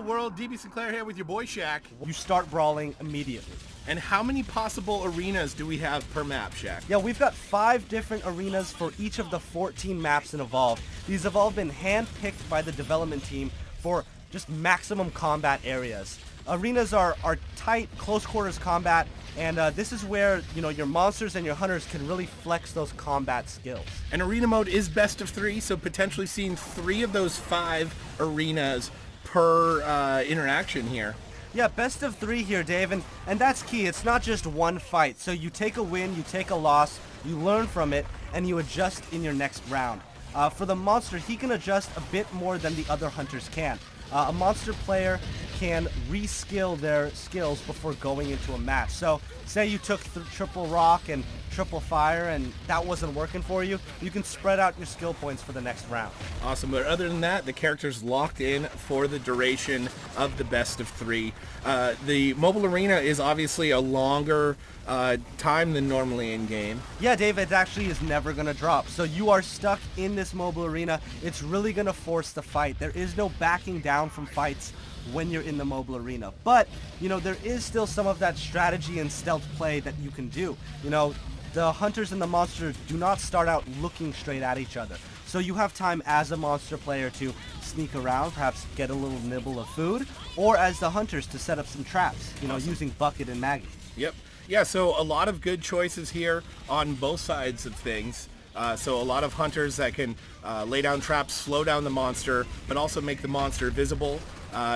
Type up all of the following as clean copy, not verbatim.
world? DB Sinclair here with your boy Shaq. You start brawling immediately. And how many possible arenas do we have per map, Shaq? Yeah, we've got 5 different arenas for each of the 14 maps in Evolve. These have all been hand-picked by the development team for just maximum combat areas. Arenas are tight, close quarters combat, and this is where, you know, your monsters and your hunters can really flex those combat skills. And arena mode is best of 3, so potentially seeing 3 of those 5 arenas per interaction here. Yeah, best of 3 here, Dave, and that's key. It's not just one fight. So you take a win, you take a loss, you learn from it, and you adjust in your next round. For the monster, he can adjust a bit more than the other hunters can. A monster player can reskill their skills before going into a match. So say you took triple rock and triple fire and that wasn't working for you, you can spread out your skill points for the next round. Awesome, but other than that, the character's locked in for the duration of the best of 3. The mobile arena is obviously a longer time than normally in game. Yeah, Dave, it actually is never going to drop. So you are stuck in this mobile arena. It's really going to force the fight. There is no backing down from fights when you're in the mobile arena. But, you know, there is still some of that strategy and stealth play that you can do. You know, the hunters and the monsters do not start out looking straight at each other. So you have time as a monster player to sneak around, perhaps get a little nibble of food, or as the hunters to set up some traps, you know, using Bucket and Maggie. Yep. Yeah, so a lot of good choices here on both sides of things. So a lot of hunters that can lay down traps, slow down the monster, but also make the monster visible.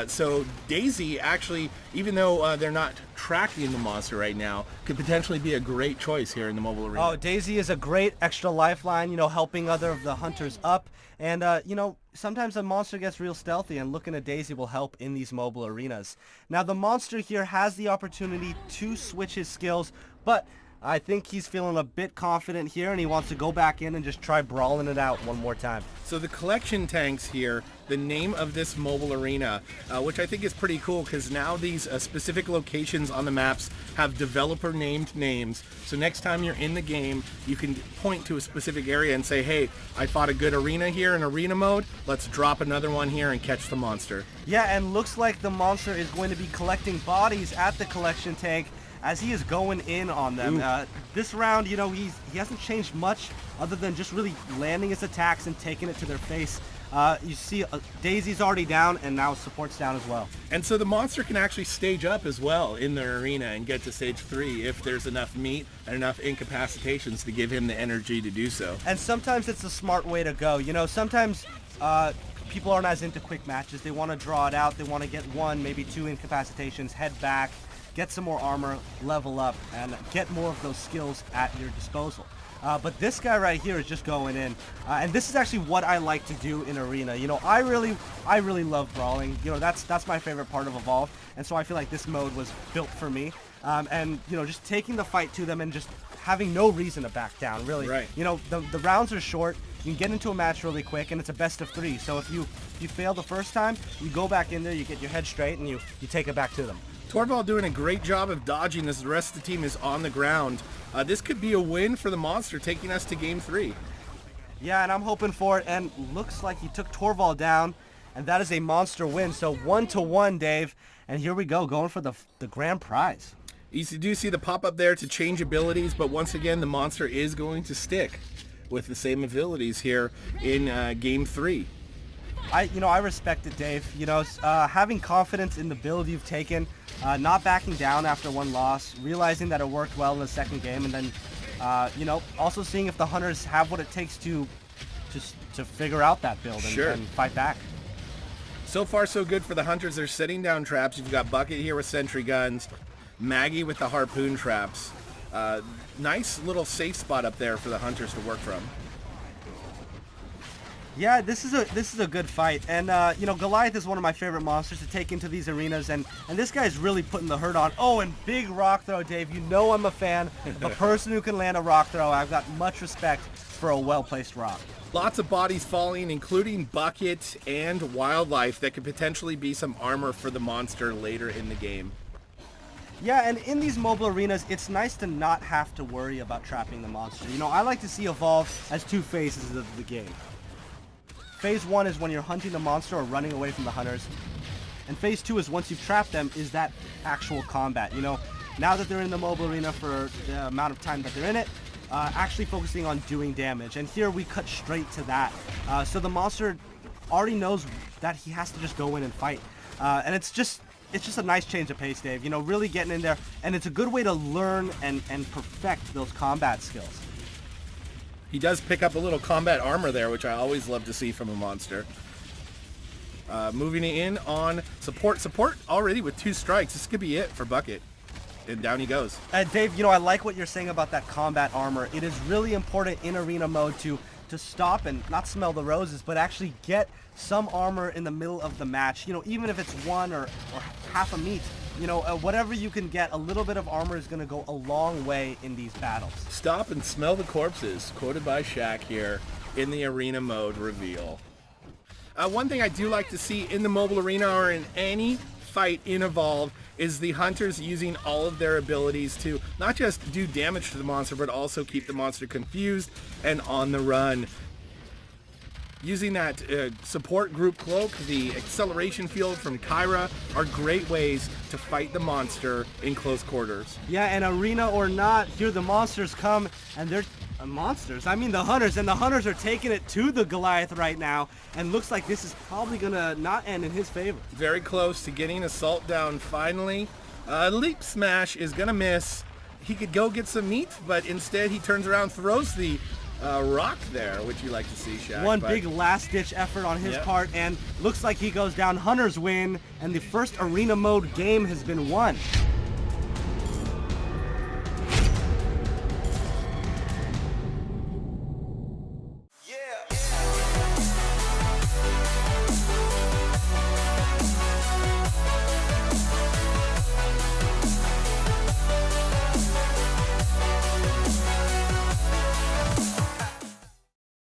So Daisy actually, even though they're not tracking the monster right now, could potentially be a great choice here in the mobile arena. Oh, Daisy is a great extra lifeline, you know, helping other of the hunters up. And, you know, sometimes a monster gets real stealthy, and looking at Daisy will help in these mobile arenas. Now, the monster here has the opportunity to switch his skills, but I think he's feeling a bit confident here, and he wants to go back in and just try brawling it out one more time. So the collection tanks here, the name of this mobile arena, which I think is pretty cool because now these specific locations on the maps have developer named names. So next time you're in the game, you can point to a specific area and say, hey, I fought a good arena here in arena mode. Let's drop another one here and catch the monster. Yeah, and looks like the monster is going to be collecting bodies at the collection tank as he is going in on them. This round, you know, he hasn't changed much other than just really landing his attacks and taking it to their face. You see Daisy's already down, and now support's down as well. And so the monster can actually stage up as well in the arena and get to stage 3 if there's enough meat and enough incapacitations to give him the energy to do so. And sometimes it's a smart way to go. You know, sometimes people aren't as into quick matches. They want to draw it out. They want to get 1, maybe 2 incapacitations, head back, get some more armor, level up, and get more of those skills at your disposal. But this guy right here is just going in, and this is actually what I like to do in arena. You know, I really love brawling. You know, that's my favorite part of Evolve, and so I feel like this mode was built for me. And you know, just taking the fight to them and just having no reason to back down. Really, right. You know, the rounds are short. You can get into a match really quick, and it's a best of 3. So if you fail the first time, you go back in there, you get your head straight, and you take it back to them. Torvald doing a great job of dodging as the rest of the team is on the ground. This could be a win for the monster, taking us to game 3. Yeah, and I'm hoping for it, and looks like he took Torvald down, and that is a monster win. So 1-1, Dave, and here we go, going for the grand prize. You do see the pop-up there to change abilities, but once again, the monster is going to stick with the same abilities here in game 3. I respect it, Dave. You know, having confidence in the build you've taken, not backing down after one loss, realizing that it worked well in the second game, and then, you know, also seeing if the hunters have what it takes to figure out that build and fight back. So far, so good for the hunters. They're setting down traps. You've got Bucket here with sentry guns, Maggie with the harpoon traps. Nice little safe spot up there for the hunters to work from. Yeah, this is a good fight, and you know, Goliath is one of my favorite monsters to take into these arenas, and this guy's really putting the hurt on. Oh, and big rock throw, Dave. You know I'm a fan. A person who can land a rock throw. I've got much respect for a well-placed rock. Lots of bodies falling, including Bucket and Wildlife that could potentially be some armor for the monster later in the game. Yeah, and in these mobile arenas, it's nice to not have to worry about trapping the monster. You know, I like to see Evolve as 2 phases of the game. Phase 1 is when you're hunting the monster or running away from the hunters. And phase 2 is once you've trapped them, is that actual combat. You know, now that they're in the mobile arena for the amount of time that they're in it, actually focusing on doing damage. And here we cut straight to that. So the monster already knows that he has to just go in and fight. And it's just a nice change of pace, Dave. You know, really getting in there, and it's a good way to learn and perfect those combat skills. He does pick up a little combat armor there, which I always love to see from a monster. Moving in on support already with 2 strikes. This could be it for Bucket. And down he goes. Dave, you know, I like what you're saying about that combat armor. It is really important in arena mode to stop and not smell the roses, but actually get some armor in the middle of the match. You know, even if it's 1 or half a meat, you know, whatever you can get, a little bit of armor is going to go a long way in these battles. Stop and smell the corpses, quoted by Shaq here in the arena mode reveal. One thing I do like to see in the mobile arena or in any fight in Evolve is the hunters using all of their abilities to not just do damage to the monster, but also keep the monster confused and on the run. Using that support group cloak, the acceleration field from Kyra are great ways to fight the monster in close quarters. Yeah, and arena or not, here the monsters come, and they're monsters. I mean the hunters, and the hunters are taking it to the Goliath right now, and looks like this is probably gonna not end in his favor. Very close to getting Assault down finally. Leap Smash is gonna miss. He could go get some meat, but instead he turns around, throws the rock there, which you like to see, Shaq. Big last-ditch effort on his part, and looks like he goes down. Hunters win, and the first arena mode game has been won.